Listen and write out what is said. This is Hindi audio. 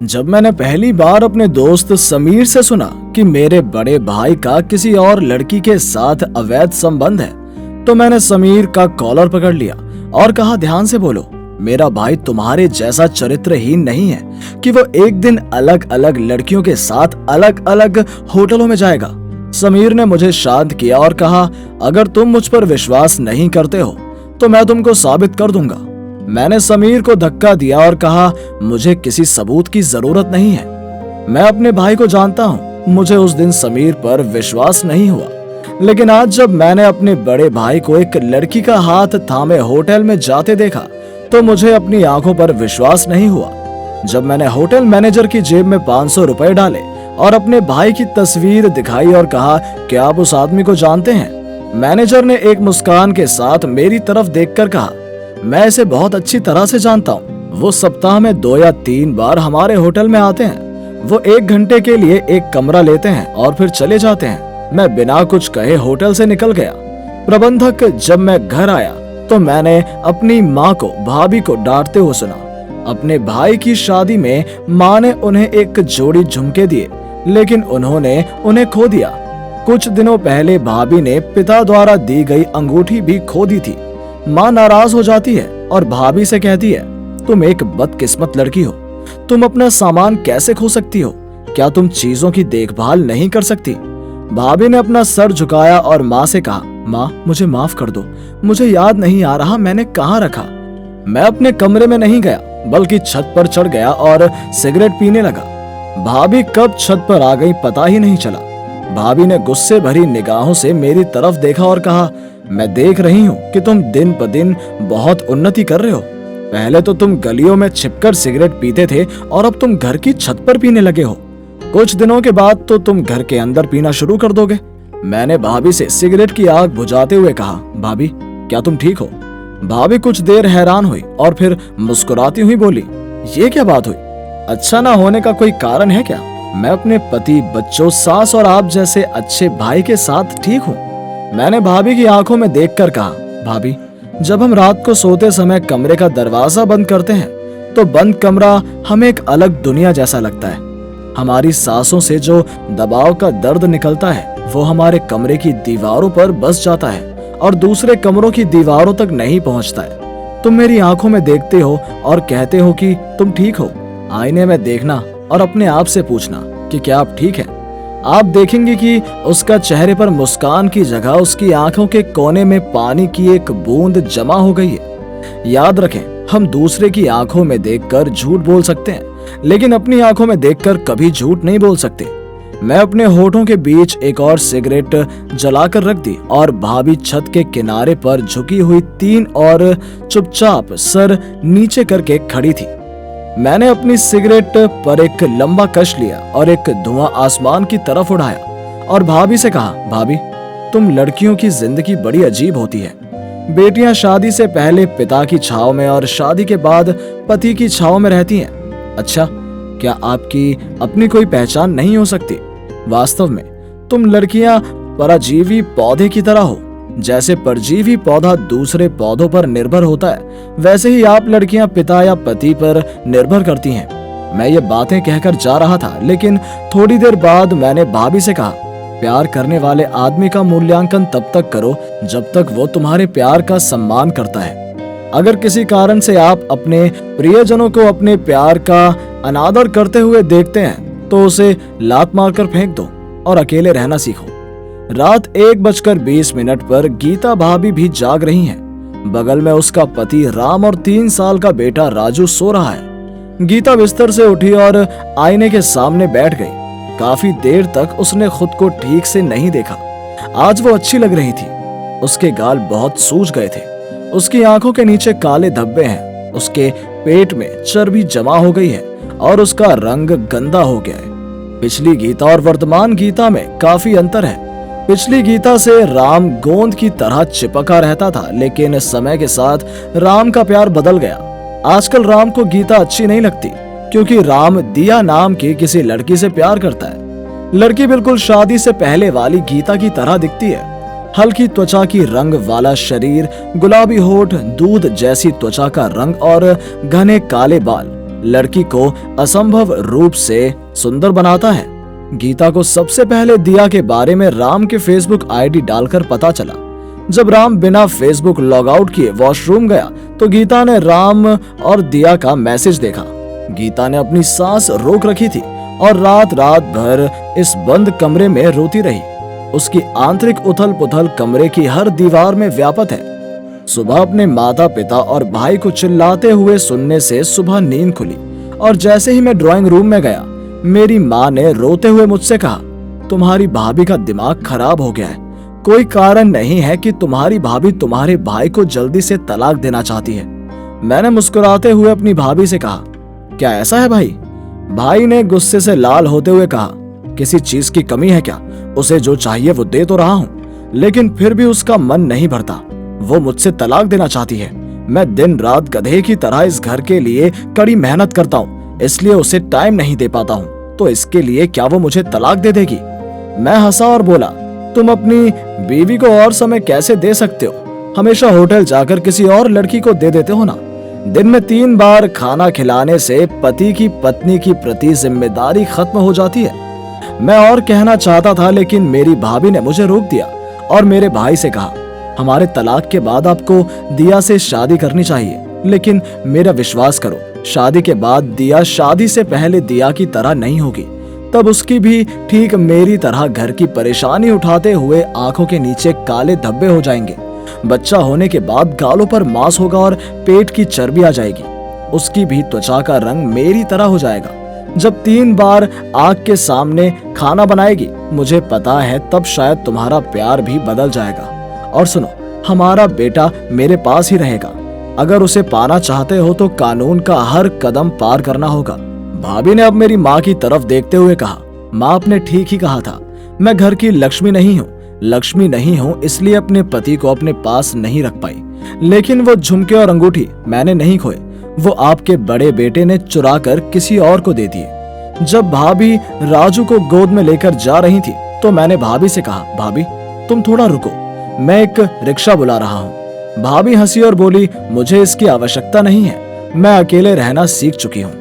जब मैंने पहली बार अपने दोस्त समीर से सुना कि मेरे बड़े भाई का किसी और लड़की के साथ अवैध संबंध है, तो मैंने समीर का कॉलर पकड़ लिया और कहा, ध्यान से बोलो, मेरा भाई तुम्हारे जैसा चरित्रहीन नहीं है कि वो एक दिन अलग अलग लड़कियों के साथ अलग अलग होटलों में जाएगा। समीर ने मुझे शांत किया और कहा, अगर तुम मुझ पर विश्वास नहीं करते हो तो मैं तुमको साबित कर दूंगा। मैंने समीर को धक्का दिया और कहा, मुझे किसी सबूत की जरूरत नहीं है। मैं अपने भाई को जानता हूँ। मुझे उस दिन समीर पर विश्वास नहीं हुआ, लेकिन आज जब मैंने अपने बड़े भाई को एक लड़की का हाथ थामे होटल में जाते देखा तो मुझे अपनी आंखों पर विश्वास नहीं हुआ। जब मैंने होटल मैनेजर की जेब में 500 रुपए डाले और अपने भाई की तस्वीर दिखाई और कहा, क्या आप उस आदमी को जानते हैं? मैनेजर ने एक मुस्कान के साथ मेरी तरफ देखकर कहा, मैं इसे बहुत अच्छी तरह से जानता हूँ। वो सप्ताह में 2 या 3 बार हमारे होटल में आते हैं। वो 1 घंटे के लिए एक कमरा लेते हैं और फिर चले जाते हैं। मैं बिना कुछ कहे होटल से निकल गया। प्रबंधक, जब मैं घर आया तो मैंने अपनी माँ को, भाभी को डांटते हुए सुना। अपने भाई की शादी में माँ ने उन्हें एक जोड़ी झुमके दिए, लेकिन उन्होंने उन्हें खो दिया। कुछ दिनों पहले भाभी ने पिता द्वारा दी गई अंगूठी भी खो दी थी। माँ नाराज हो जाती है और भाभी से कहती है, तुम एक बदकिस्मत लड़की हो। तुम अपना सामान कैसे खो सकती हो? क्या तुम चीजों की देखभाल नहीं कर सकती? भाभी ने अपना सर झुकाया और माँ से कहा, माँ, मुझे माफ कर दो। मुझे याद नहीं आ रहा मैंने कहाँ रखा। मैं अपने कमरे में नहीं गया, बल्कि छत पर चढ़ गया और सिगरेट पीने लगा। भाभी कब छत पर आ गई पता ही नहीं चला। भाभी ने गुस्से भरी निगाहों से मेरी तरफ देखा और कहा, मैं देख रही हूँ कि तुम दिन ब दिन बहुत उन्नति कर रहे हो। पहले तो तुम गलियों में छिपकर सिगरेट पीते थे और अब तुम घर की छत पर पीने लगे हो। कुछ दिनों के बाद तो तुम घर के अंदर पीना शुरू कर दोगे। मैंने भाभी से सिगरेट की आग बुझाते हुए कहा, भाभी, क्या तुम ठीक हो? भाभी कुछ देर हैरान हुई और फिर मुस्कुराती हुई बोली, ये क्या बात हुई? अच्छा ना होने का कोई कारण है क्या? मैं अपने पति, बच्चों, सास और आप जैसे अच्छे भाई के साथ ठीक हूँ। मैंने भाभी की आंखों में देखकर कहा, भाभी, जब हम रात को सोते समय कमरे का दरवाजा बंद करते हैं तो बंद कमरा हमें एक अलग दुनिया जैसा लगता है। हमारी सांसों से जो दबाव का दर्द निकलता है वो हमारे कमरे की दीवारों पर बस जाता है और दूसरे कमरों की दीवारों तक नहीं पहुंचता है। तुम मेरी आंखों में देखते हो और कहते हो कि तुम ठीक हो। आईने में देखना और अपने आप से पूछना कि क्या आप ठीक हैं। आप देखेंगे कि उसका चेहरे पर मुस्कान की जगह उसकी आंखों के कोने में पानी की एक बूंद जमा हो गई है। याद रखें, हम दूसरे की आंखों में देखकर झूठ बोल सकते हैं, लेकिन अपनी आंखों में देखकर कभी झूठ नहीं बोल सकते। मैं अपने होठों के बीच एक और सिगरेट जलाकर रख दी और भाभी छत के किनारे पर झुकी हुई 3 और चुपचाप सर नीचे करके खड़ी थी। मैंने अपनी सिगरेट पर एक लंबा कश लिया और एक धुआं आसमान की तरफ उड़ाया और भाभी से कहा, भाभी, तुम लड़कियों की जिंदगी बड़ी अजीब होती है। बेटियां शादी से पहले पिता की छाव में और शादी के बाद पति की छाव में रहती हैं। अच्छा, क्या आपकी अपनी कोई पहचान नहीं हो सकती? वास्तव में तुम लड़कियां परजीवी पौधे की तरह हो। जैसे परजीवी पौधा दूसरे पौधों पर निर्भर होता है, वैसे ही आप लड़कियां पिता या पति पर निर्भर करती हैं। मैं ये बातें कहकर जा रहा था, लेकिन थोड़ी देर बाद मैंने भाभी से कहा, प्यार करने वाले आदमी का मूल्यांकन तब तक करो जब तक वो तुम्हारे प्यार का सम्मान करता है। अगर किसी कारण से आप अपने प्रियजनों को अपने प्यार का अनादर करते हुए देखते हैं तो उसे लात मारकर फेंक दो और अकेले रहना सीखो। रात 1:20 पर गीता भाभी भी जाग रही हैं। बगल में उसका पति राम और 3 साल का बेटा राजू सो रहा है। गीता बिस्तर से उठी और आईने के सामने बैठ गई। काफी देर तक उसने खुद को ठीक से नहीं देखा। आज वो अच्छी लग रही थी। उसके गाल बहुत सूज गए थे। उसकी आंखों के नीचे काले धब्बे हैं। उसके पेट में चर्बी जमा हो गई है और उसका रंग गंदा हो गया है। पिछली गीता और वर्तमान गीता में काफी अंतर है। पिछली गीता से राम गोंद की तरह चिपका रहता था, लेकिन समय के साथ राम का प्यार बदल गया। आजकल राम को गीता अच्छी नहीं लगती क्योंकि राम दिया नाम की किसी लड़की से प्यार करता है। लड़की बिल्कुल शादी से पहले वाली गीता की तरह दिखती है। हल्की त्वचा की रंग वाला शरीर, गुलाबी होठ, दूध जैसी त्वचा का रंग और घने काले बाल। लड़की को असंभव रूप से सुंदर बनाता है। गीता को सबसे पहले दिया के बारे में राम के फेसबुक आईडी डालकर पता चला। जब राम बिना फेसबुक लॉग आउट किए वॉशरूम गया तो गीता ने राम और दिया का मैसेज देखा। गीता ने अपनी सांस रोक रखी थी और रात भर इस बंद कमरे में रोती रही। उसकी आंतरिक उथल पुथल कमरे की हर दीवार में व्याप्त है। सुबह अपने माता पिता और भाई को चिल्लाते हुए सुनने से सुबह नींद खुली और जैसे ही मैं ड्राइंग रूम में गया, मेरी माँ ने रोते हुए मुझसे कहा, तुम्हारी भाभी का दिमाग खराब हो गया है। कोई कारण नहीं है कि तुम्हारी भाभी तुम्हारे भाई को जल्दी से तलाक देना चाहती है। मैंने मुस्कुराते हुए अपनी भाभी से कहा, क्या ऐसा है भाई? भाई ने गुस्से से लाल होते हुए कहा, किसी चीज की कमी है क्या? उसे जो चाहिए वो दे तो रहा हूँ, लेकिन फिर भी उसका मन नहीं भरता। वो मुझसे तलाक देना चाहती है। मैं दिन रात गधे की तरह इस घर के लिए कड़ी मेहनत करता हूँ, इसलिए उसे टाइम नहीं दे पाता हूँ। तो इसके लिए क्या वो मुझे तलाक दे देगी? मैं हंसा और बोला, तुम अपनी बीवी को और समय कैसे दे सकते हो? हमेशा होटल जाकर किसी और लड़की को दे देते हो ना। दिन में 3 बार खाना खिलाने से पति की पत्नी की प्रति जिम्मेदारी खत्म हो जाती है। मैं और कहना चाहता था, लेकिन मेरी भाभी ने मुझे रोक दिया और मेरे भाई से कहा, हमारे तलाक के बाद आपको दिया से शादी करनी चाहिए। लेकिन मेरा विश्वास करो, शादी के बाद दिया शादी से पहले दिया की तरह नहीं होगी। तब उसकी भी ठीक मेरी तरह घर की परेशानी उठाते हुए आंखों के नीचे काले धब्बे हो जाएंगे। बच्चा होने के बाद गालों पर मांस होगा और पेट की चर्बी आ जाएगी। उसकी भी त्वचा का रंग मेरी तरह हो जाएगा। जब 3 बार आग के सामने खाना बनाएगी, मुझे पता है तब शायद तुम्हारा प्यार भी बदल जाएगा। और सुनो, हमारा बेटा मेरे पास ही रहेगा। अगर उसे पाना चाहते हो तो कानून का हर कदम पार करना होगा। भाभी ने अब मेरी माँ की तरफ देखते हुए कहा, माँ आपने ठीक ही कहा था। मैं घर की लक्ष्मी नहीं हूँ, इसलिए अपने पति को अपने पास नहीं रख पाई। लेकिन वो झुमके और अंगूठी मैंने नहीं खोए, वो आपके बड़े बेटे ने चुरा कर किसी और को दे दिए। जब भाभी राजू को गोद में लेकर जा रही थी तो मैंने भाभी से कहा, भाभी तुम थोड़ा रुको, मैं एक रिक्शा बुला रहा हूँ। भाभी हंसी और बोली, मुझे इसकी आवश्यकता नहीं है, मैं अकेले रहना सीख चुकी हूँ।